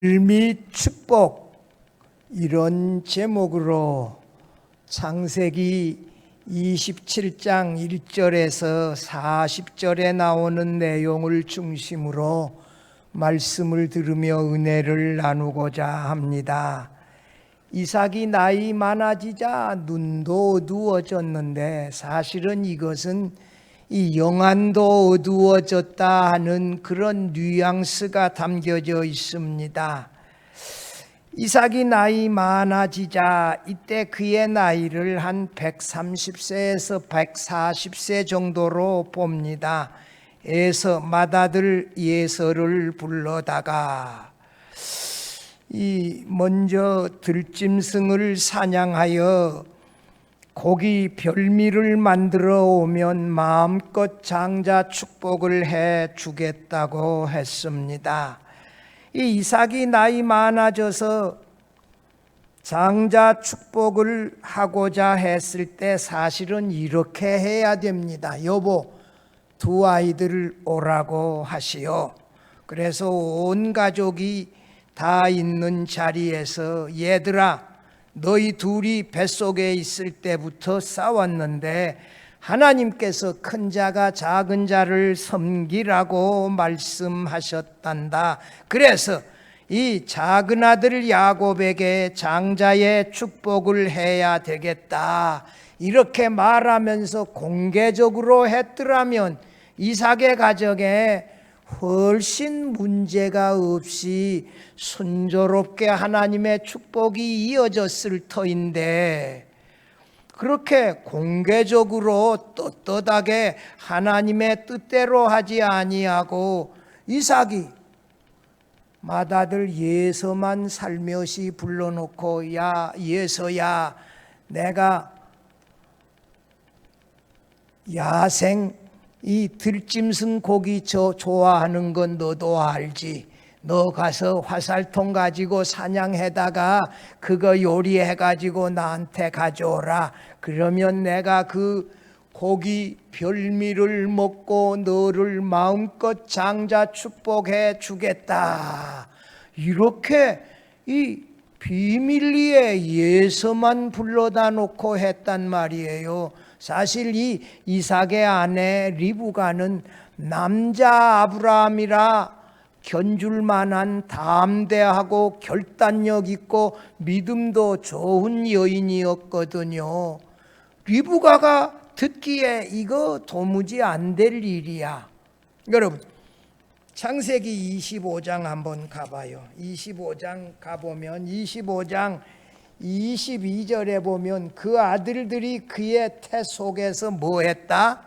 및 축복, 이런 제목으로 창세기 27장 1절에서 40절에 나오는 내용을 중심으로 말씀을 들으며 은혜를 나누고자 합니다. 이삭이 나이 많아지자 눈도 어두워졌는데 사실은 이것은 이 영안도 어두워졌다 하는 그런 뉘앙스가 담겨져 있습니다. 이삭이 나이 많아지자 이때 그의 나이를 한 130세에서 140세 정도로 봅니다. 에서 맏아들 예서를 불러다가 먼저 들짐승을 사냥하여 고기 별미를 만들어 오면 마음껏 장자 축복을 해 주겠다고 했습니다. 이 이삭이 나이 많아져서 장자 축복을 하고자 했을 때 사실은 이렇게 해야 됩니다. 여보, 두 아이들을 오라고 하시오. 그래서 온 가족이 다 있는 자리에서 얘들아, 너희 둘이 뱃속에 있을 때부터 싸웠는데 하나님께서 큰 자가 작은 자를 섬기라고 말씀하셨단다. 그래서 이 작은 아들 야곱에게 장자의 축복을 해야 되겠다. 이렇게 말하면서 공개적으로 했더라면 이삭의 가정에 훨씬 문제가 없이 순조롭게 하나님의 축복이 이어졌을 터인데 그렇게 공개적으로 떳떳하게 하나님의 뜻대로 하지 아니하고 이삭이 맏아들 예서만 살며시 불러놓고 야 예서야, 내가 야생 이 들짐승 고기 좋아하는 건 너도 알지. 너 가서 화살통 가지고 사냥해다가 그거 요리해가지고 나한테 가져오라. 그러면 내가 그 고기 별미를 먹고 너를 마음껏 장자 축복해 주겠다. 이렇게 이 비밀리에 예서만 불러다 놓고 했단 말이에요. 사실 이 이삭의 아내 리브가는 남자 아브라함이라 견줄 만한 담대하고 결단력 있고 믿음도 좋은 여인이었거든요. 리브가가 듣기에 이거 도무지 안 될 일이야. 여러분, 창세기 25장 한번 가봐요. 25장 가보면 25장 22절에 보면 그 아들들이 그의 태 속에서 뭐 했다?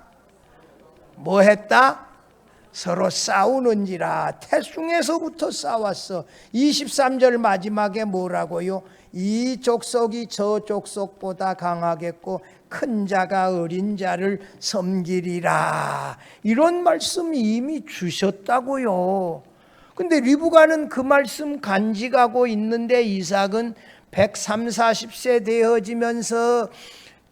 서로 싸우는지라. 태중에서부터 싸웠어. 23절 마지막에 뭐라고요? 이 족속이 저 족속보다 강하겠고 큰 자가 어린 자를 섬기리라. 이런 말씀 이미 주셨다고요. 근데 리브가는 그 말씀 간직하고 있는데 이삭은 130, 40세 되어지면서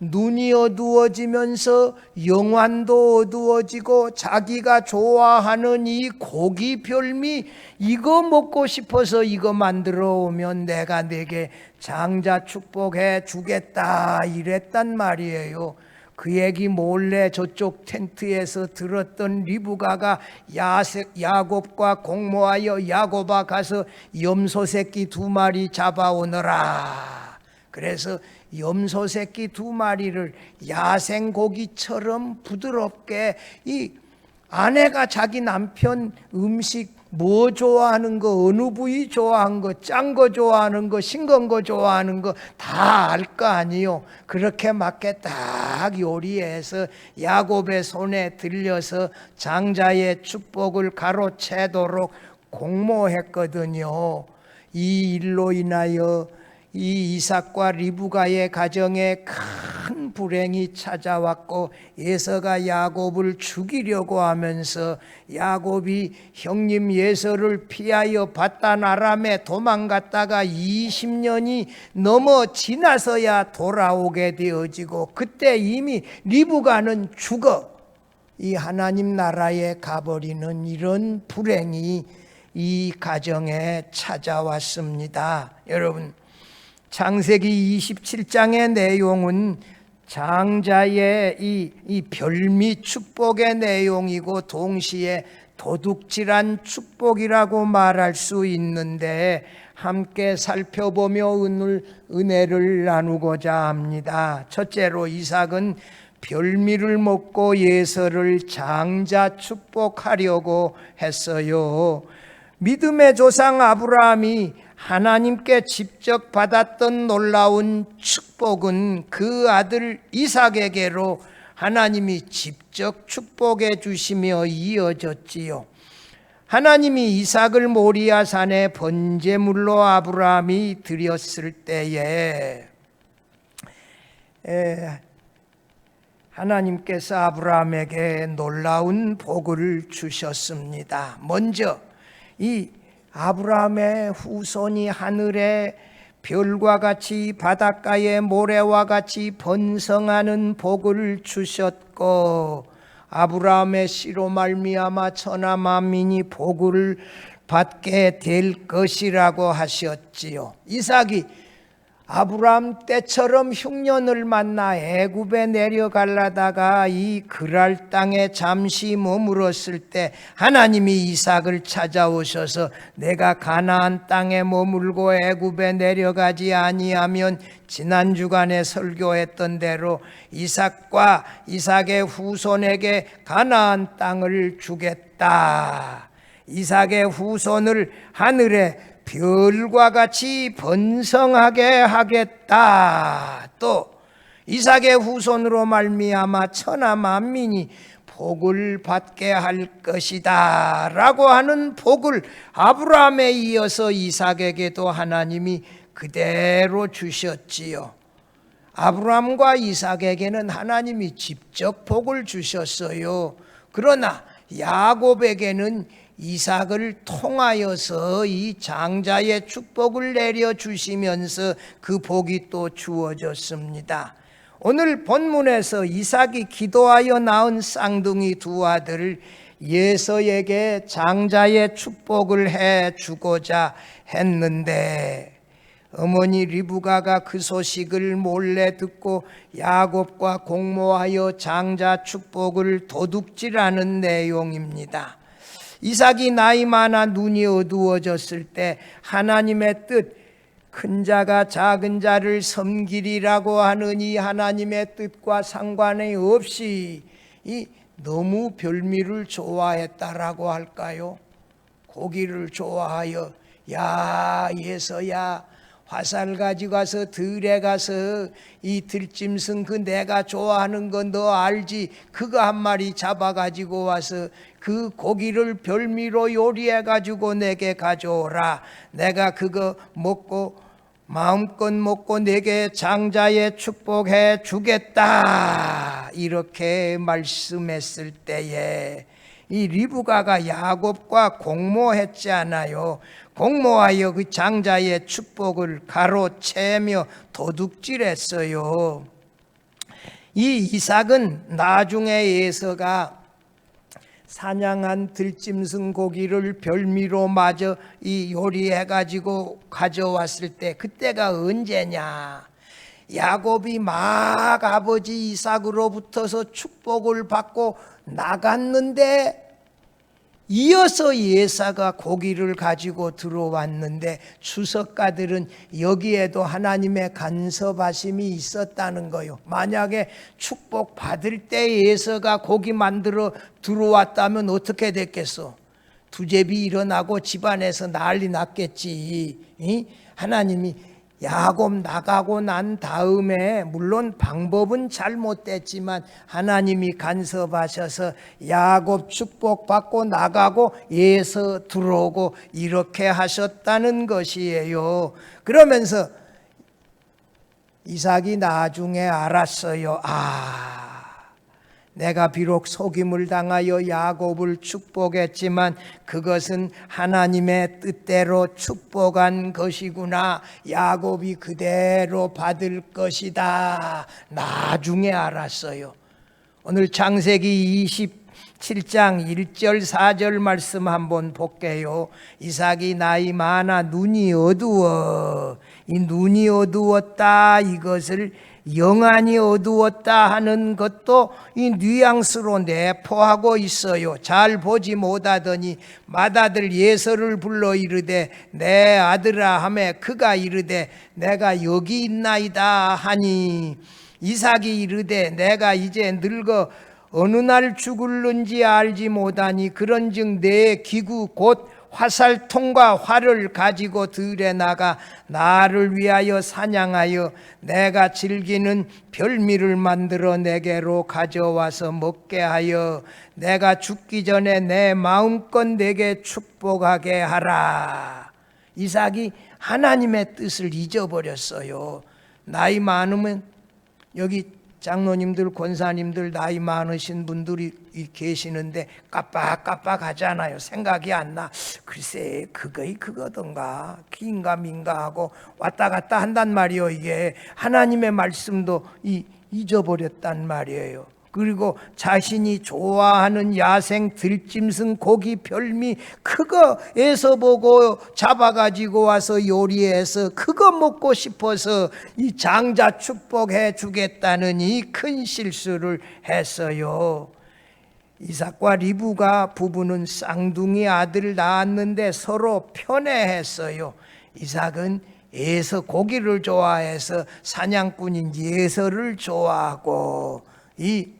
눈이 어두워지면서 영안도 어두워지고 자기가 좋아하는 이 고기 별미 이거 먹고 싶어서 이거 만들어 오면 내가 내게 장자 축복해 주겠다 이랬단 말이에요. 그 얘기 몰래 저쪽 텐트에서 들었던 리브가가 야곱과 공모하여 야곱아 가서 염소 새끼 2마리 잡아오너라. 그래서 염소 새끼 2마리를 야생 고기처럼 부드럽게 이 아내가 자기 남편 음식 뭐 좋아하는 거, 어느 부위 좋아하는 거, 짠 거 좋아하는 거, 싱거운 거 좋아하는 거 다 알 거 아니요. 그렇게 맞게 딱 요리해서 야곱의 손에 들려서 장자의 축복을 가로채도록 공모했거든요. 이 일로 인하여 이 이삭과 리브가의 가정에 큰 불행이 찾아왔고 예서가 야곱을 죽이려고 하면서 야곱이 형님 예서를 피하여 밧단 아람에 도망갔다가 20년이 넘어 지나서야 돌아오게 되어지고 그때 이미 리브가는 죽어 이 하나님 나라에 가버리는 이런 불행이 이 가정에 찾아왔습니다. 여러분, 창세기 27장의 내용은 장자의 이 별미 축복의 내용이고 동시에 도둑질한 축복이라고 말할 수 있는데, 함께 살펴보며 오늘 은혜를 나누고자 합니다. 첫째로, 이삭은 별미를 먹고 예서를 장자 축복하려고 했어요. 믿음의 조상 아브라함이 하나님께 직접 받았던 놀라운 축복은 그 아들 이삭에게로 하나님이 직접 축복해 주시며 이어졌지요. 하나님이 이삭을 모리아 산에 번제물로 아브라함이 드렸을 때에 하나님께서 아브라함에게 놀라운 복을 주셨습니다. 먼저 이 아브라함의 후손이 하늘의 별과 같이 바닷가의 모래와 같이 번성하는 복을 주셨고, 아브라함의 씨로 말미암아 천하 만민이 복을 받게 될 것이라고 하셨지요. 이삭이 아브라함 때처럼 흉년을 만나 애굽에 내려가려다가 이 그랄 땅에 잠시 머물었을 때 하나님이 이삭을 찾아오셔서 내가 가나안 땅에 머물고 애굽에 내려가지 아니하면 지난 주간에 설교했던 대로 이삭과 이삭의 후손에게 가나안 땅을 주겠다. 이삭의 후손을 하늘에 별과 같이 번성하게 하겠다. 또 이삭의 후손으로 말미암아 천하 만민이 복을 받게 할 것이다 라고 하는 복을 아브라함에 이어서 이삭에게도 하나님이 그대로 주셨지요. 아브라함과 이삭에게는 하나님이 직접 복을 주셨어요. 그러나 야곱에게는 이삭을 통하여서 이 장자의 축복을 내려주시면서 그 복이 또 주어졌습니다. 오늘 본문에서 이삭이 기도하여 낳은 쌍둥이 두 아들을 예서에게 장자의 축복을 해주고자 했는데, 어머니 리브가가 그 소식을 몰래 듣고 야곱과 공모하여 장자 축복을 도둑질하는 내용입니다. 이삭이 나이 많아 눈이 어두워졌을 때 하나님의 뜻, 큰 자가 작은 자를 섬기리라고 하는 이 하나님의 뜻과 상관이 없이 너무 별미를 좋아했다라고 할까요? 고기를 좋아하여 야 예서야 화살 가지고 가서 들에 가서 이 들짐승 그 내가 좋아하는 건 너 알지? 그거 한 마리 잡아가지고 와서 그 고기를 별미로 요리해가지고 내게 가져오라. 내가 그거 먹고 마음껏 먹고 내게 장자의 축복해 주겠다. 이렇게 말씀했을 때에 이 리브가가 야곱과 공모했지 않아요. 공모하여 그 장자의 축복을 가로채며 도둑질했어요. 이 이삭은 나중에 예서가 사냥한 들짐승 고기를 별미로 마저 이 요리해가지고 가져왔을 때, 그때가 언제냐? 야곱이 막 아버지 이삭으로부터서 축복을 받고 나갔는데 이어서 예사가 고기를 가지고 들어왔는데, 추석가들은 여기에도 하나님의 간섭하심이 있었다는 거요. 만약에 축복 받을 때 예서가 고기 만들어 들어왔다면 어떻게 됐겠어? 두제비 일어나고 집안에서 난리 났겠지. 하나님이 야곱 나가고 난 다음에 물론 방법은 잘못됐지만 하나님이 간섭하셔서 야곱 축복받고 나가고 예서 들어오고 이렇게 하셨다는 것이에요. 그러면서 이삭이 나중에 알았어요. 내가 비록 속임을 당하여 야곱을 축복했지만 그것은 하나님의 뜻대로 축복한 것이구나. 야곱이 그대로 받을 것이다. 나중에 알았어요. 오늘 창세기 7장 1절 4절 말씀 한번 볼게요. 이삭이 나이 많아 눈이 어두워. 이 눈이 어두웠다, 이것을 영안이 어두웠다 하는 것도 이 뉘앙스로 내포하고 있어요. 잘 보지 못하더니 맏아들 예서를 불러 이르되 내 아들아 하매 그가 이르되 내가 여기 있나이다 하니, 이삭이 이르되 내가 이제 늙어 어느 날 죽을는지 알지 못하니 그런즉 내 기구 곧 화살통과 활을 가지고 들에 나가 나를 위하여 사냥하여 내가 즐기는 별미를 만들어 내게로 가져와서 먹게 하여 내가 죽기 전에 내 마음껏 내게 축복하게 하라. 이삭이 하나님의 뜻을 잊어버렸어요. 나이 많으면, 여기 장로님들, 권사님들 나이 많으신 분들이 계시는데 깜빡깜빡하잖아요. 생각이 안 나. 글쎄 그거던가 긴가민가 하고 왔다 갔다 한단 말이에요. 이게 하나님의 말씀도 잊어버렸단 말이에요. 그리고 자신이 좋아하는 야생 들짐승 고기 별미 그거에서 보고 잡아가지고 와서 요리해서 그거 먹고 싶어서 이 장자 축복해 주겠다는 이 큰 실수를 했어요. 이삭과 리브가 부부는 쌍둥이 아들을 낳았는데 서로 편애했어요. 이삭은 에서 고기를 좋아해서 사냥꾼인 예서를 좋아하고, 이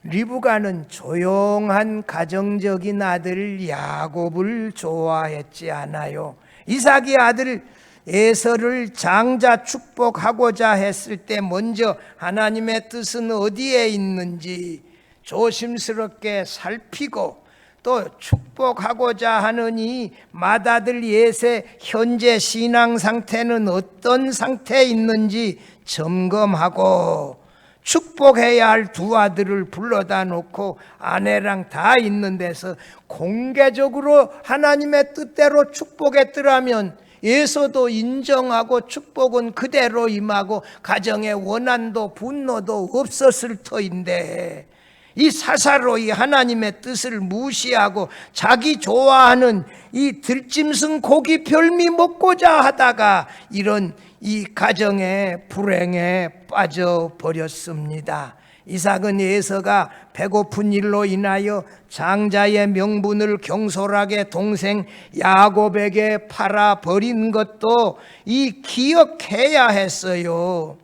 리브가는 조용한 가정적인 아들 야곱을 좋아했지 않아요. 이삭이 아들 에서를 장자 축복하고자 했을 때 먼저 하나님의 뜻은 어디에 있는지 조심스럽게 살피고, 또 축복하고자 하는 이 맏아들 옒의 현재 신앙 상태는 어떤 상태에 있는지 점검하고, 축복해야 할 두 아들을 불러다 놓고 아내랑 다 있는 데서 공개적으로 하나님의 뜻대로 축복했더라면 예서도 인정하고 축복은 그대로 임하고 가정에 원한도 분노도 없었을 터인데, 이 사사로이 하나님의 뜻을 무시하고 자기 좋아하는 이 들짐승 고기 별미 먹고자 하다가 이런 이 가정의 불행에 빠져버렸습니다. 이삭은 에서가 배고픈 일로 인하여 장자의 명분을 경솔하게 동생 야곱에게 팔아버린 것도 이 기억해야 했어요.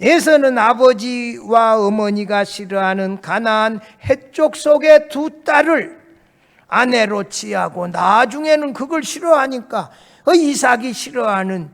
에서는 아버지와 어머니가 싫어하는 가나안 해쪽 속의 두 딸을 아내로 취하고 나중에는 그걸 싫어하니까 이삭이 싫어하는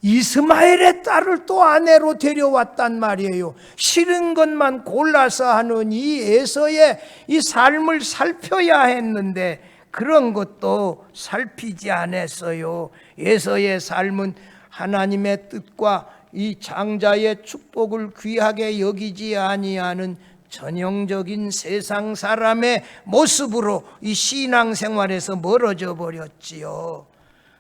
이스마엘의 딸을 또 아내로 데려왔단 말이에요. 싫은 것만 골라서 하는 이 에서의 이 삶을 살펴야 했는데 그런 것도 살피지 않았어요. 에서의 삶은 하나님의 뜻과 이 장자의 축복을 귀하게 여기지 아니하는 전형적인 세상 사람의 모습으로 이 신앙생활에서 멀어져 버렸지요.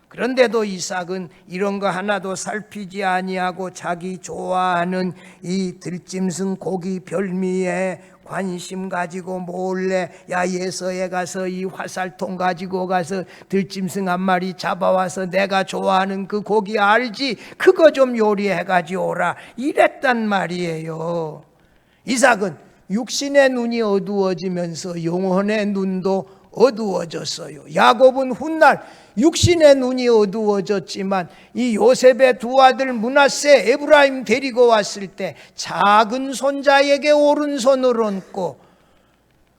그런데도 이삭은 이런 거 하나도 살피지 아니하고 자기 좋아하는 이 들짐승 고기 별미에 관심 가지고 몰래 야예서에 가서 이 화살통 가지고 가서 들짐승 한 마리 잡아와서 내가 좋아하는 그 고기 알지? 그거 좀 요리해 가지오라 이랬단 말이에요. 이삭은 육신의 눈이 어두워지면서 영혼의 눈도 어두워졌어요. 야곱은 훗날 육신의 눈이 어두워졌지만 이 요셉의 두 아들 므낫세, 에브라임 데리고 왔을 때 작은 손자에게 오른손을 얹고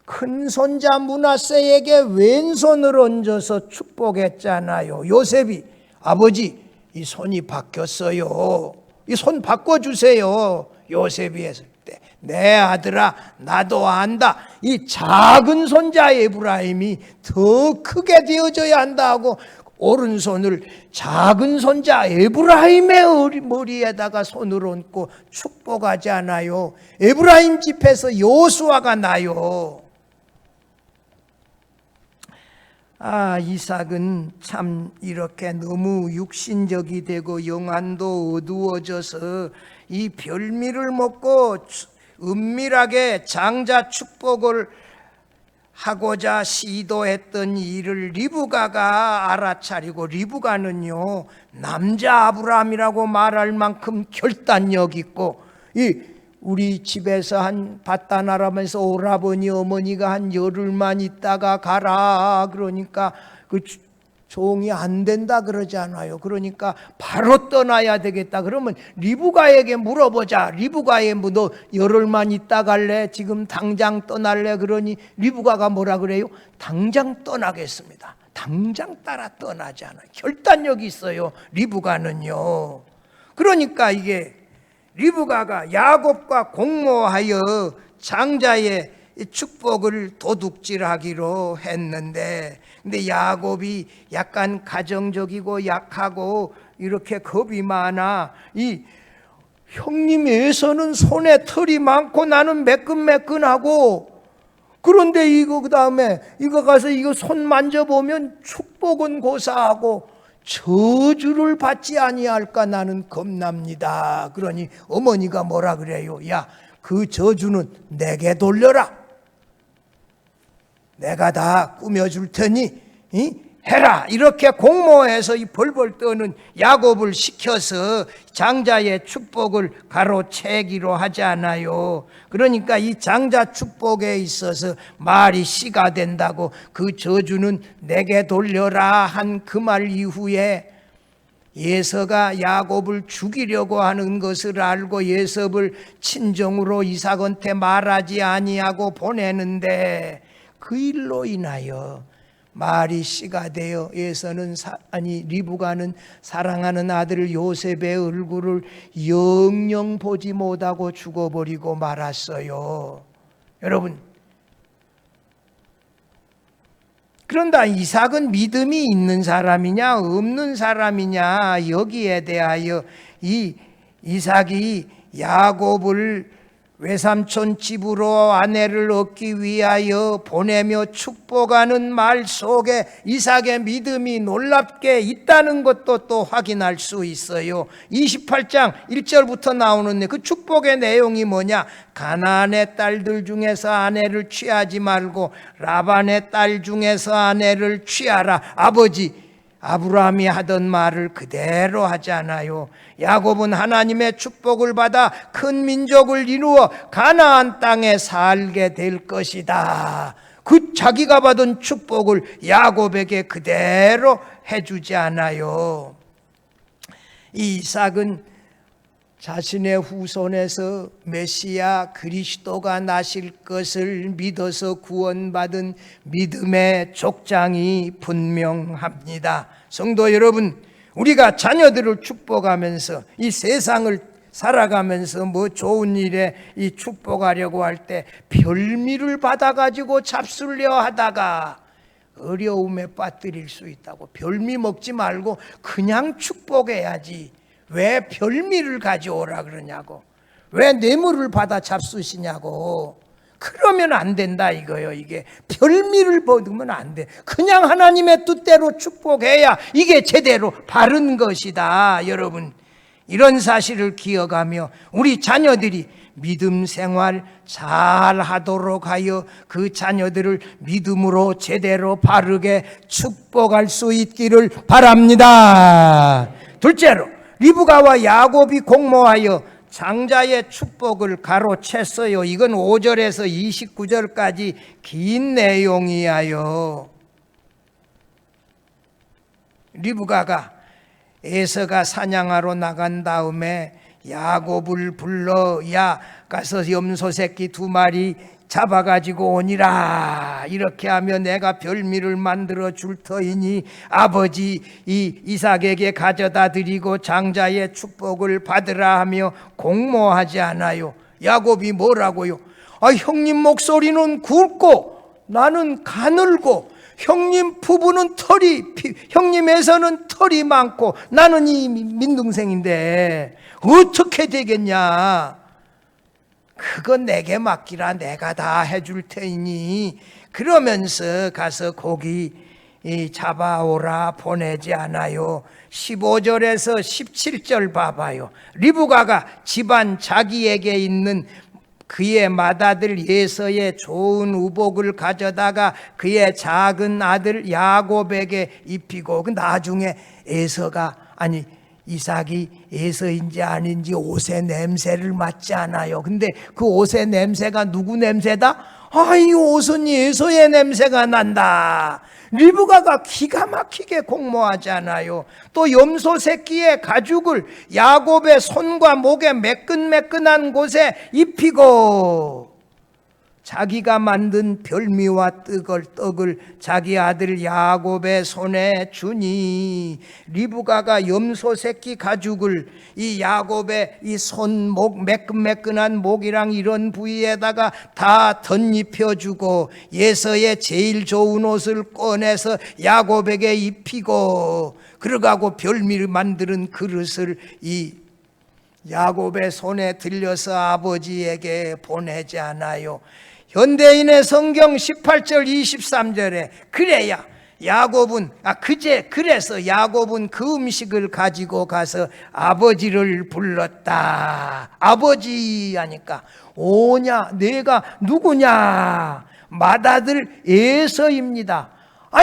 큰 손자 므낫세에게 왼손을 얹어서 축복했잖아요. 요셉이 아버지 이 손이 바뀌었어요. 이 손 바꿔주세요. 요셉이 했을 때 내 아들아 나도 안다. 이 작은 손자 에브라임이 더 크게 되어져야 한다 하고 오른손을 작은 손자 에브라임의 머리에다가 손을 얹고 축복하지 않아요. 에브라임 집에서 여호수아가 나요. 이삭은 참 이렇게 너무 육신적이 되고 영안도 어두워져서 이 별미를 먹고 은밀하게 장자 축복을 하고자 시도했던 일을 리브가가 알아차리고, 리브가는요 남자 아브라함이라고 말할 만큼 결단력 있고, 우리 집에서 한 바다나라면서 오라버니 어머니가 한 열흘만 있다가 가라 그러니까 그 종이 안 된다 그러잖아요. 그러니까 바로 떠나야 되겠다. 그러면 리브가에게 물어보자. 리브가에 뭐 너 열흘만 있다 갈래? 지금 당장 떠날래? 그러니 리브가가 뭐라 그래요? 당장 떠나겠습니다. 당장 따라 떠나잖아요. 결단력이 있어요, 리브가는요. 그러니까 이게 리브가가 야곱과 공모하여 장자의 축복을 도둑질하기로 했는데, 근데 야곱이 약간 가정적이고 약하고 이렇게 겁이 많아. 이 형님 에서는 손에 털이 많고 나는 매끈매끈하고, 그런데 이거 그 다음에 이거 가서 이거 손 만져보면 축복은 고사하고 저주를 받지 아니할까 나는 겁납니다. 그러니 어머니가 뭐라 그래요? 야, 그 저주는 내게 돌려라. 내가 다 꾸며줄 테니 해라. 이렇게 공모해서 이 벌벌 떠는 야곱을 시켜서 장자의 축복을 가로채기로 하지 않아요. 그러니까 이 장자 축복에 있어서 말이 씨가 된다고, 그 저주는 내게 돌려라 한 그 말 이후에 예서가 야곱을 죽이려고 하는 것을 알고 예섭을 친정으로 이삭한테 말하지 아니하고 보내는데, 그 일로 인하여 말이 씨가 되어 예서는 리브가는 사랑하는 아들 요셉의 얼굴을 영영 보지 못하고 죽어버리고 말았어요. 여러분, 그런다 이삭은 믿음이 있는 사람이냐 없는 사람이냐, 여기에 대하여 이 이삭이 야곱을 외삼촌 집으로 아내를 얻기 위하여 보내며 축복하는 말 속에 이삭의 믿음이 놀랍게 있다는 것도 또 확인할 수 있어요. 28장 1절부터 나오는 그 축복의 내용이 뭐냐? 가나안의 딸들 중에서 아내를 취하지 말고 라반의 딸 중에서 아내를 취하라. 아버지 아브라함이 하던 말을 그대로 하잖아요. 야곱은 하나님의 축복을 받아 큰 민족을 이루어 가나안 땅에 살게 될 것이다. 그 자기가 받은 축복을 야곱에게 그대로 해주지 않아요. 이 이삭은 자신의 후손에서 메시아 그리스도가 나실 것을 믿어서 구원받은 믿음의 족장이 분명합니다. 성도 여러분, 우리가 자녀들을 축복하면서 이 세상을 살아가면서 뭐 좋은 일에 이 축복하려고 할 때 별미를 받아가지고 잡수려 하다가 어려움에 빠뜨릴 수 있다고. 별미 먹지 말고 그냥 축복해야지. 왜 별미를 가져오라 그러냐고. 왜 뇌물을 받아 잡수시냐고. 그러면 안 된다 이거요. 이게 별미를 받으면 안 돼. 그냥 하나님의 뜻대로 축복해야 이게 제대로 바른 것이다. 여러분, 이런 사실을 기억하며 우리 자녀들이 믿음 생활 잘 하도록 하여 그 자녀들을 믿음으로 제대로 바르게 축복할 수 있기를 바랍니다. 둘째로, 리브가와 야곱이 공모하여 장자의 축복을 가로챘어요. 이건 5절에서 29절까지 긴 내용이에요. 리브가가 에서가 사냥하러 나간 다음에 야곱을 불러, 야 가서 염소 새끼 2마리 잡아가지고 오니라. 이렇게 하면 내가 별미를 만들어 줄 터이니 아버지 이 이삭에게 가져다 드리고 장자의 축복을 받으라 하며 공모하지 않아요. 야곱이 뭐라고요? 형님 목소리는 굵고 나는 가늘고, 형님 부부는 형님에서는 털이 많고 나는 이 민둥생인데 어떻게 되겠냐? 그건 내게 맡기라. 내가 다 해줄 테니. 그러면서 가서 고기 잡아오라 보내지 않아요. 15절에서 17절 봐봐요. 리브가가 집안 자기에게 있는 그의 맏아들 예서의 좋은 우복을 가져다가 그의 작은 아들 야곱에게 입히고, 그 나중에 이삭이 에서인지 아닌지 옷의 냄새를 맡지 않아요. 근데 그 옷의 냄새가 누구 냄새다? 이 옷은 에서의 냄새가 난다. 리브가가 기가 막히게 공모하잖아요. 또 염소 새끼의 가죽을 야곱의 손과 목에 매끈매끈한 곳에 입히고, 자기가 만든 별미와 떡을 자기 아들 야곱의 손에 주니, 리브가가 염소 새끼 가죽을 이 야곱의 이 손목, 매끈매끈한 목이랑 이런 부위에다가 다 덧입혀주고, 예서의 제일 좋은 옷을 꺼내서 야곱에게 입히고, 그러가고 별미를 만드는 그릇을 이 야곱의 손에 들려서 아버지에게 보내지 않아요. 현대인의 성경 18절 23절에 그래서 야곱은 그 음식을 가지고 가서 아버지를 불렀다. 아버지 하니까, 오냐, 내가 누구냐? 맏아들 에서입니다.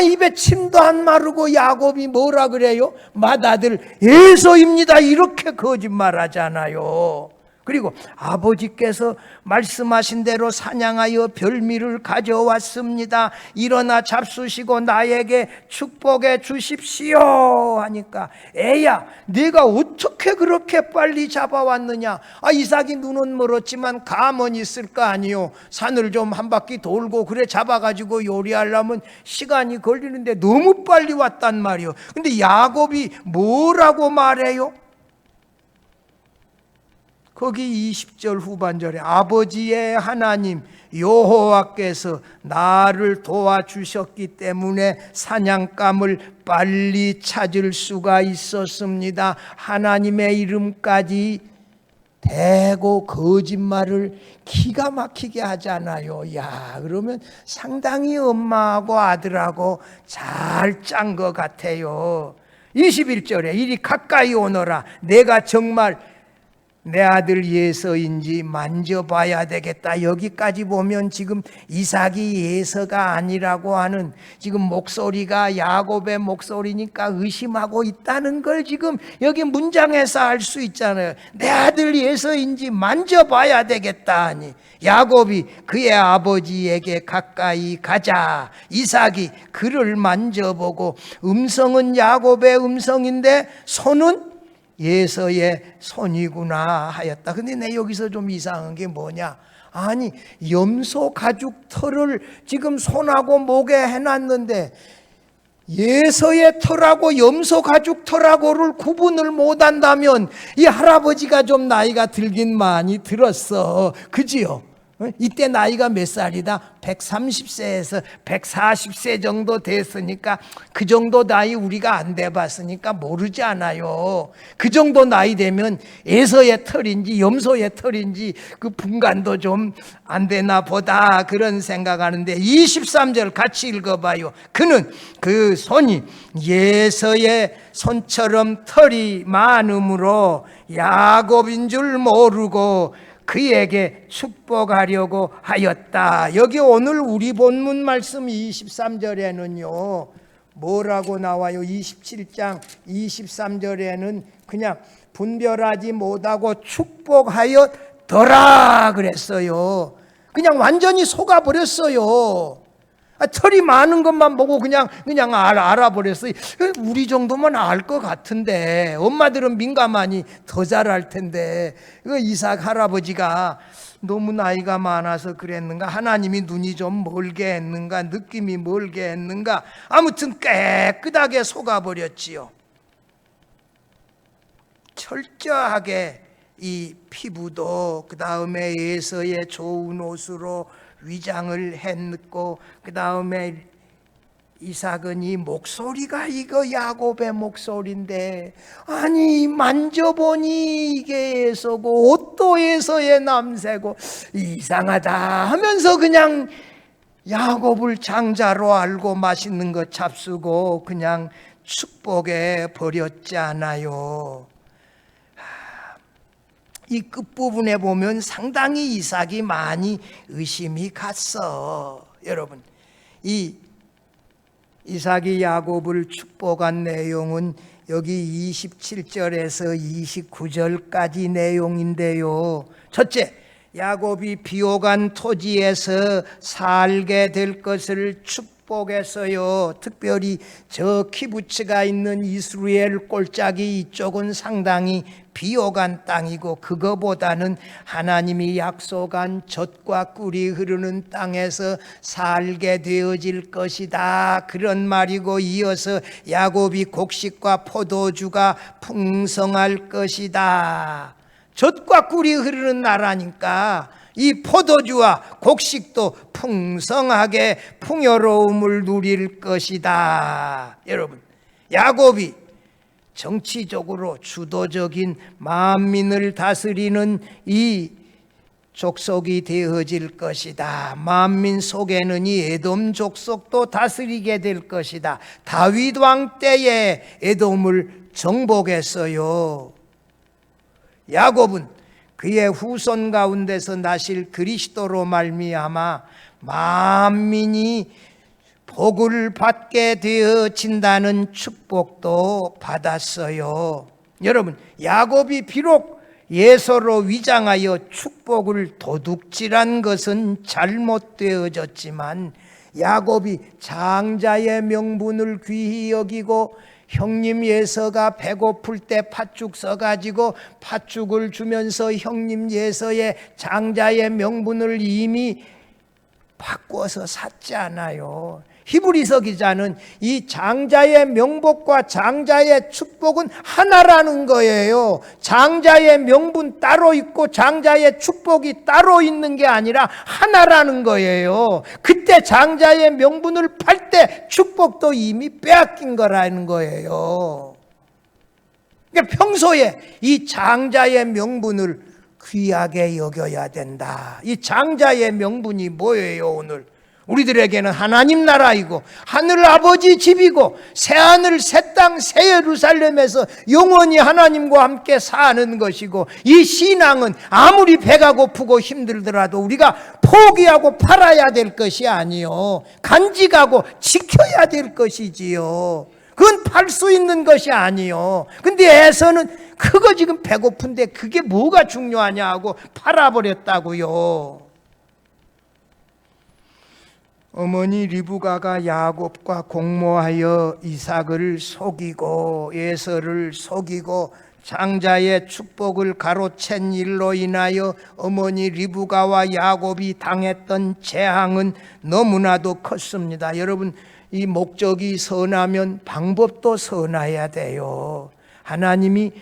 입에 침도 안 마르고 야곱이 뭐라 그래요? 맏아들 에서입니다. 이렇게 거짓말하잖아요. 그리고 아버지께서 말씀하신 대로 사냥하여 별미를 가져왔습니다. 일어나 잡수시고 나에게 축복해 주십시오 하니까, 애야, 네가 어떻게 그렇게 빨리 잡아왔느냐? 이삭이 눈은 멀었지만 감은 있을 거 아니요. 산을 좀 한 바퀴 돌고 그래 잡아가지고 요리하려면 시간이 걸리는데 너무 빨리 왔단 말이요. 근데 야곱이 뭐라고 말해요? 거기 20절 후반절에 아버지의 하나님 여호와께서 나를 도와주셨기 때문에 사냥감을 빨리 찾을 수가 있었습니다. 하나님의 이름까지 대고 거짓말을 기가 막히게 하잖아요. 그러면 상당히 엄마하고 아들하고 잘 짠 것 같아요. 21절에 이리 가까이 오너라. 내가 정말 내 아들 예서인지 만져봐야 되겠다. 여기까지 보면 지금 이삭이 예서가 아니라고 하는, 지금 목소리가 야곱의 목소리니까 의심하고 있다는 걸 지금 여기 문장에서 알 수 있잖아요. 내 아들 예서인지 만져봐야 되겠다 하니, 야곱이 그의 아버지에게 가까이 가자. 이삭이 그를 만져보고, 음성은 야곱의 음성인데 손은 예서의 손이구나 하였다. 근데 내 여기서 좀 이상한 게 뭐냐? 염소 가죽 털을 지금 손하고 목에 해놨는데 예서의 털하고 염소 가죽 털하고를 구분을 못한다면 이 할아버지가 좀 나이가 들긴 많이 들었어. 그지요? 이때 나이가 몇 살이다? 130세에서 140세 정도 됐으니까, 그 정도 나이 우리가 안 돼봤으니까 모르지 않아요. 그 정도 나이 되면 에서의 털인지 염소의 털인지 그 분간도 좀 안 되나 보다, 그런 생각하는데, 23절 같이 읽어봐요. 그는 그 손이 예서의 손처럼 털이 많으므로 야곱인 줄 모르고 그에게 축복하려고 하였다. 여기 오늘 우리 본문 말씀 23절에는요 뭐라고 나와요? 27장 23절에는 그냥 분별하지 못하고 축복하였더라 그랬어요. 그냥 완전히 속아버렸어요. 털이 많은 것만 보고 그냥 알아버렸어요. 우리 정도면 알 것 같은데, 엄마들은 민감하니 더 잘 알 텐데, 이삭 할아버지가 너무 나이가 많아서 그랬는가, 하나님이 눈이 좀 멀게 했는가, 느낌이 멀게 했는가, 아무튼 깨끗하게 속아버렸지요. 철저하게 이 피부도 그 다음에 에서의 좋은 옷으로 위장을 했고, 그 다음에 이삭은 이 목소리가 이거 야곱의 목소리인데, 만져보니 이게 에서고 옷도 에서의 남새고 이상하다 하면서 그냥 야곱을 장자로 알고 맛있는 거 잡수고 그냥 축복해 버렸잖아요. 이 끝부분에 보면 상당히 이삭이 많이 의심이 갔어. 여러분, 이 이삭이 야곱을 축복한 내용은 여기 27절에서 29절까지 내용인데요. 첫째, 야곱이 비옥한 토지에서 살게 될 것을 축복했어요. 특별히 저 키부츠가 있는 이스라엘 골짜기 이쪽은 상당히 비옥한 땅이고, 그거보다는 하나님이 약속한 젖과 꿀이 흐르는 땅에서 살게 되어질 것이다, 그런 말이고, 이어서 야곱이 곡식과 포도주가 풍성할 것이다. 젖과 꿀이 흐르는 나라니까 이 포도주와 곡식도 풍성하게 풍요로움을 누릴 것이다. 여러분, 야곱이 정치적으로 주도적인 만민을 다스리는 이 족속이 되어질 것이다. 만민 속에는 이 에돔 족속도 다스리게 될 것이다. 다윗 왕 때에 에돔을 정복했어요. 야곱은 그의 후손 가운데서 나실 그리스도로 말미암아 만민이 복을 받게 되어진다는 축복도 받았어요. 여러분, 야곱이 비록 예서로 위장하여 축복을 도둑질한 것은 잘못되어졌지만, 야곱이 장자의 명분을 귀히 여기고 형님 예서가 배고플 때 팥죽 써가지고 팥죽을 주면서 형님 예서의 장자의 명분을 이미 바꿔서 샀지 않아요. 히브리서 기자는 이 장자의 명복과 장자의 축복은 하나라는 거예요. 장자의 명분 따로 있고 장자의 축복이 따로 있는 게 아니라 하나라는 거예요. 그때 장자의 명분을 팔 때 축복도 이미 빼앗긴 거라는 거예요. 그러니까 평소에 이 장자의 명분을 귀하게 여겨야 된다. 이 장자의 명분이 뭐예요? 오늘 우리들에게는 하나님 나라이고 하늘 아버지 집이고 새하늘 새 땅 새 예루살렘에서 영원히 하나님과 함께 사는 것이고, 이 신앙은 아무리 배가 고프고 힘들더라도 우리가 포기하고 팔아야 될 것이 아니요, 간직하고 지켜야 될 것이지요. 그건 팔 수 있는 것이 아니요. 근데 에서는 그거 지금 배고픈데 그게 뭐가 중요하냐 하고 팔아버렸다고요. 어머니 리브가가 야곱과 공모하여 이삭을 속이고 에서를 속이고 장자의 축복을 가로챈 일로 인하여 어머니 리브가와 야곱이 당했던 재앙은 너무나도 컸습니다. 여러분, 이 목적이 선하면 방법도 선해야 돼요. 하나님이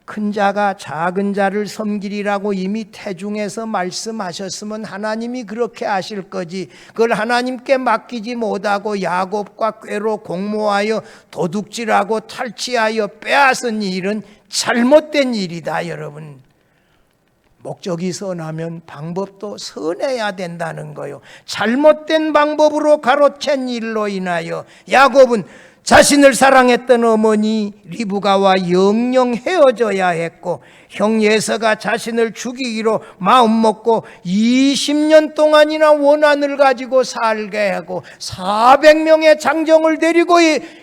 큰 자가 작은 자를 섬기리라고 이미 태중에서 말씀하셨으면 하나님이 그렇게 하실 거지, 그걸 하나님께 맡기지 못하고 야곱과 꾀로 공모하여 도둑질하고 탈취하여 빼앗은 일은 잘못된 일이다. 여러분, 목적이 선하면 방법도 선해야 된다는 거요. 잘못된 방법으로 가로챈 일로 인하여 야곱은 자신을 사랑했던 어머니 리브가와 영영 헤어져야 했고, 형 예서가 자신을 죽이기로 마음먹고 20년 동안이나 원한을 가지고 살게 하고 400명의 장정을 데리고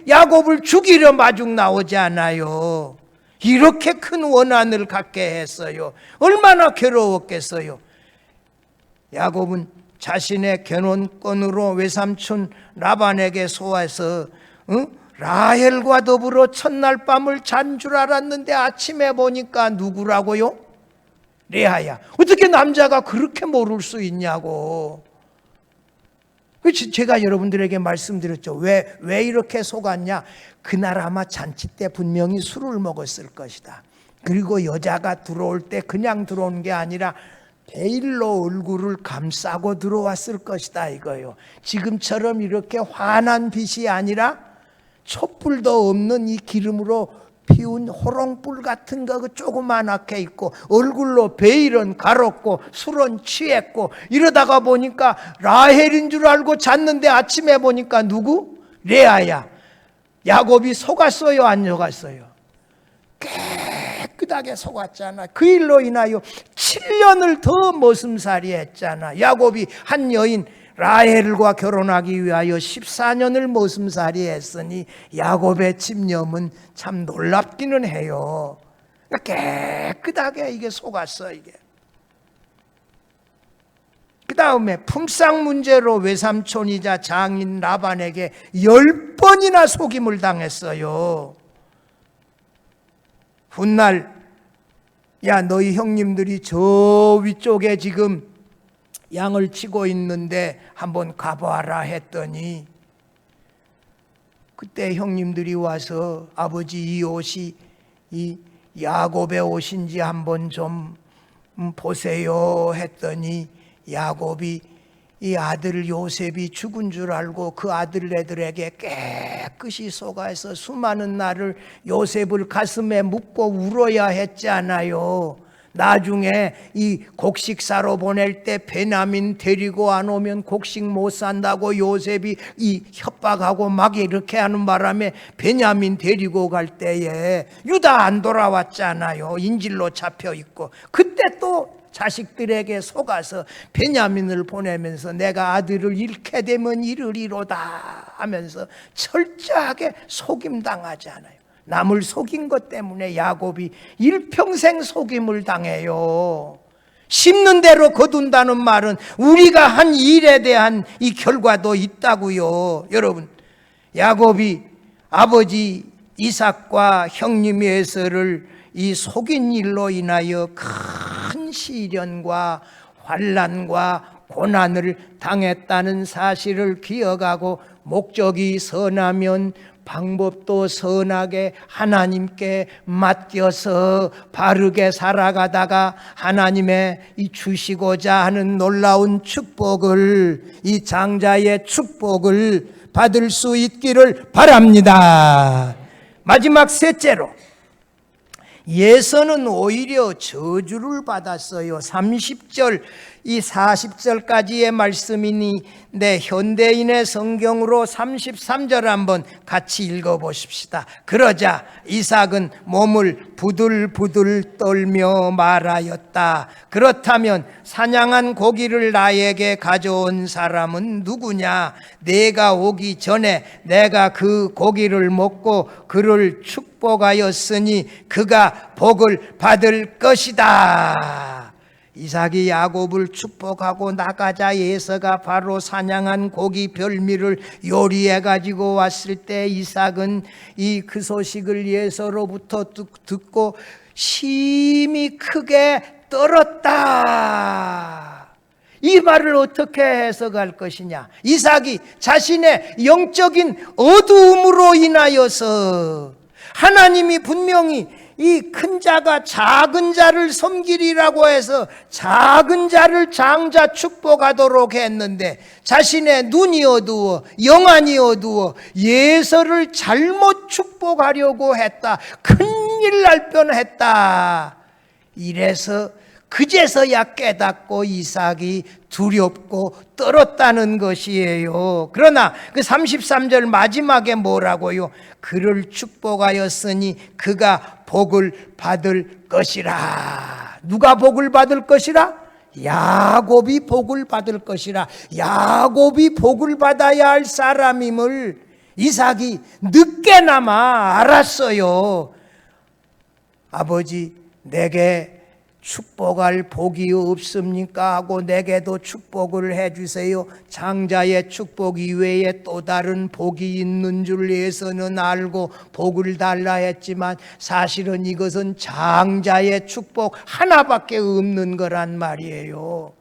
야곱을 죽이려 마중 나오지 않아요. 이렇게 큰 원한을 갖게 했어요. 얼마나 괴로웠겠어요. 야곱은 자신의 결혼권으로 외삼촌 라반에게 소해서 라헬과 더불어 첫날 밤을 잔 줄 알았는데 아침에 보니까 누구라고요? 레아야. 어떻게 남자가 그렇게 모를 수 있냐고. 제가 여러분들에게 말씀드렸죠. 왜 이렇게 속았냐? 그날 아마 잔치 때 분명히 술을 먹었을 것이다. 그리고 여자가 들어올 때 그냥 들어온 게 아니라 베일로 얼굴을 감싸고 들어왔을 것이다 이거예요. 지금처럼 이렇게 환한 빛이 아니라 촛불도 없는 이 기름으로 피운 호롱불 같은 거 조그만하게 있고, 얼굴로 베일은 가렸고 술은 취했고, 이러다가 보니까 라헬인 줄 알고 잤는데 아침에 보니까 누구? 레아야. 야곱이 속았어요, 안 속았어요? 깨끗하게 속았잖아. 그 일로 인하여 7년을 더 머슴살이 했잖아. 야곱이 한 여인 라헬과 결혼하기 위하여 14년을 머슴살이 했으니 야곱의 집념은 참 놀랍기는 해요. 깨끗하게 이게 속았어 이게. 그 다음에 품삯 문제로 외삼촌이자 장인 라반에게 10번이나 속임을 당했어요. 훗날 야 너희 형님들이 저 위쪽에 지금 양을 치고 있는데 한번 가봐라 했더니 그때 형님들이 와서 아버지 이 옷이 이 야곱의 옷인지 한번 좀 보세요 했더니 야곱이 이 아들 요셉이 죽은 줄 알고 그 아들네들에게 깨끗이 속아서 수많은 날을 요셉을 가슴에 묻고 울어야 했잖아요. 나중에 이 곡식사로 보낼 때 베냐민 데리고 안 오면 곡식 못 산다고 요셉이 이 협박하고 막 이렇게 하는 바람에 베냐민 데리고 갈 때에 유다 안 돌아왔잖아요. 인질로 잡혀 있고 그때 또 자식들에게 속아서 베냐민을 보내면서 내가 아들을 잃게 되면 이르리로다 하면서 철저하게 속임당하잖아요. 남을 속인 것 때문에 야곱이 일평생 속임을 당해요. 심는 대로 거둔다는 말은 우리가 한 일에 대한 이 결과도 있다고요. 여러분, 야곱이 아버지 이삭과 형님 에서를 이 속인 일로 인하여 큰 시련과 환난과 고난을 당했다는 사실을 기억하고 목적이 선하면 방법도 선하게 하나님께 맡겨서 바르게 살아가다가 하나님의 이 주시고자 하는 놀라운 축복을, 이 장자의 축복을 받을 수 있기를 바랍니다. 마지막 셋째로, 예서는 오히려 저주를 받았어요. 30절, 이 40절까지의 말씀이니 내 현대인의 성경으로 33절 한번 같이 읽어보십시다. 그러자 이삭은 몸을 부들부들 떨며 말하였다. 그렇다면 사냥한 고기를 나에게 가져온 사람은 누구냐? 내가 오기 전에 내가 그 고기를 먹고 그를 축복하였으니 그가 복을 받을 것이다. 이삭이 야곱을 축복하고 나가자 에서가 바로 사냥한 고기 별미를 요리해 가지고 왔을 때 이삭은 그 소식을 에서로부터 듣고 심히 크게 떨었다. 이 말을 어떻게 해석할 것이냐? 이삭이 자신의 영적인 어두움으로 인하여서 하나님이 분명히 이 큰 자가 작은 자를 섬기리라고 해서 작은 자를 장자 축복하도록 했는데 자신의 눈이 어두워 영안이 어두워 예서를 잘못 축복하려고 했다. 큰일 날 뻔했다. 이래서 그제서야 깨닫고 이삭이 두렵고 떨었다는 것이에요. 그러나 그 33절 마지막에 뭐라고요? 그를 축복하였으니 그가 복을 받을 것이라. 누가 복을 받을 것이라? 야곱이 복을 받을 것이라. 야곱이 복을 받아야 할 사람임을 이삭이 늦게나마 알았어요. 아버지, 내게 축복할 복이 없습니까? 하고 내게도 축복을 해주세요. 장자의 축복 이외에 또 다른 복이 있는 줄 예서는 알고 복을 달라 했지만 사실은 이것은 장자의 축복 하나밖에 없는 거란 말이에요.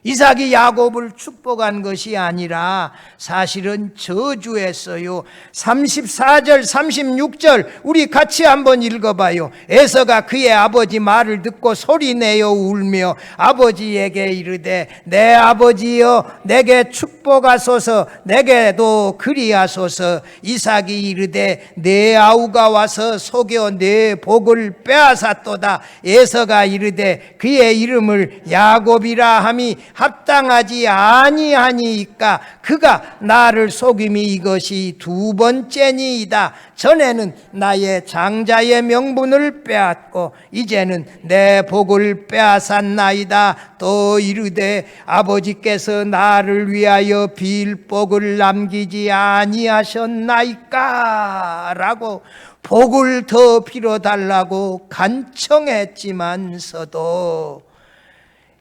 이삭이 야곱을 축복한 것이 아니라 사실은 저주했어요. 34절 36절 우리 같이 한번 읽어봐요. 에서가 그의 아버지 말을 듣고 소리내어 울며 아버지에게 이르되 내 아버지여 내게 축복하소서 내게도 그리하소서. 이삭이 이르되 내 아우가 와서 속여 내 복을 빼앗았도다. 에서가 이르되 그의 이름을 야곱이라 함이 합당하지 아니하니까 그가 나를 속임이 이것이 두 번째니이다. 전에는 나의 장자의 명분을 빼앗고 이제는 내 복을 빼앗았나이다. 또 이르되 아버지께서 나를 위하여 빌 복을 남기지 아니하셨나이까 라고 복을 더 빌어달라고 간청했지만서도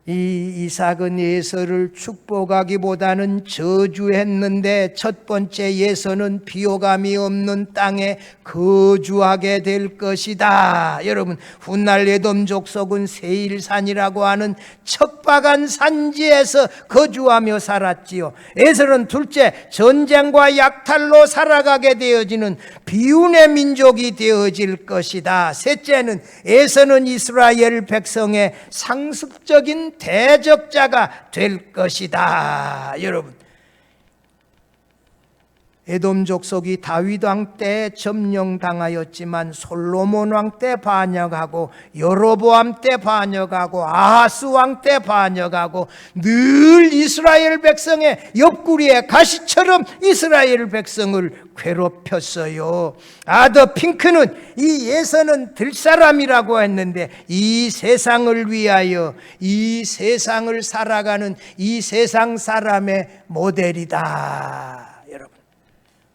이 이삭은 예서를 축복하기보다는 저주했는데 첫 번째 예서는 비호감이 없는 땅에 거주하게 될 것이다. 여러분, 훗날 에돔 족속은 세일산이라고 하는 척박한 산지에서 거주하며 살았지요. 예서는 둘째, 전쟁과 약탈로 살아가게 되어지는 비운의 민족이 되어질 것이다. 셋째는 예서는 이스라엘 백성의 상습적인 대적자가 될 것이다. 여러분, 에돔 족속이 다윗 왕 때 점령당하였지만 솔로몬 왕 때 반역하고 여로보암 때 반역하고 아하스 왕 때 반역하고 늘 이스라엘 백성의 옆구리에 가시처럼 이스라엘 백성을 괴롭혔어요. 아더 핑크는 이 예서는 들사람이라고 했는데 이 세상을 위하여 이 세상을 살아가는 이 세상 사람의 모델이다.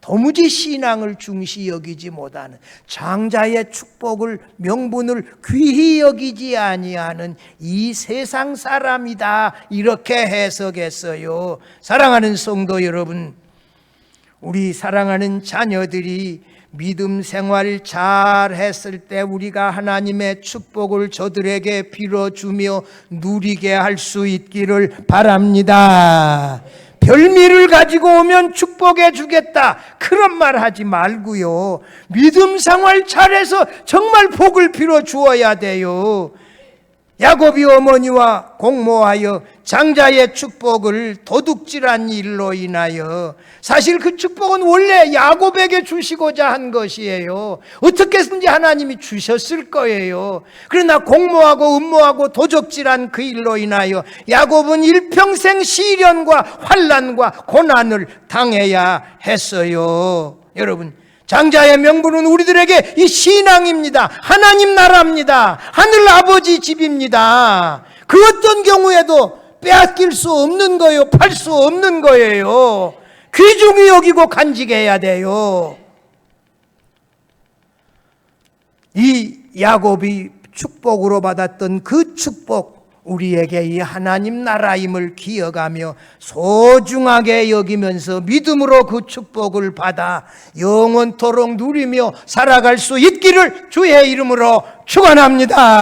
도무지 신앙을 중시 여기지 못하는 장자의 축복을 명분을 귀히 여기지 아니하는 이 세상 사람이다. 이렇게 해석했어요. 사랑하는 성도 여러분, 우리 사랑하는 자녀들이 믿음 생활 잘 했을 때 우리가 하나님의 축복을 저들에게 빌어주며 누리게 할 수 있기를 바랍니다. 별미를 가지고 오면 축복해 주겠다, 그런 말 하지 말고요, 믿음 생활 잘해서 정말 복을 빌어 주어야 돼요. 야곱이 어머니와 공모하여 장자의 축복을 도둑질한 일로 인하여 사실 그 축복은 원래 야곱에게 주시고자 한 것이에요. 어떻게든지 하나님이 주셨을 거예요. 그러나 공모하고 음모하고 도적질한 그 일로 인하여 야곱은 일평생 시련과 환난과 고난을 당해야 했어요. 여러분, 장자의 명분은 우리들에게 이 신앙입니다. 하나님 나라입니다. 하늘 아버지 집입니다. 그 어떤 경우에도 빼앗길 수 없는 거예요. 팔 수 없는 거예요. 귀중히 여기고 간직해야 돼요. 이 야곱이 축복으로 받았던 그 축복, 우리에게 이 하나님 나라임을 기억하며 소중하게 여기면서 믿음으로 그 축복을 받아 영원토록 누리며 살아갈 수 있기를 주의 이름으로 축원합니다.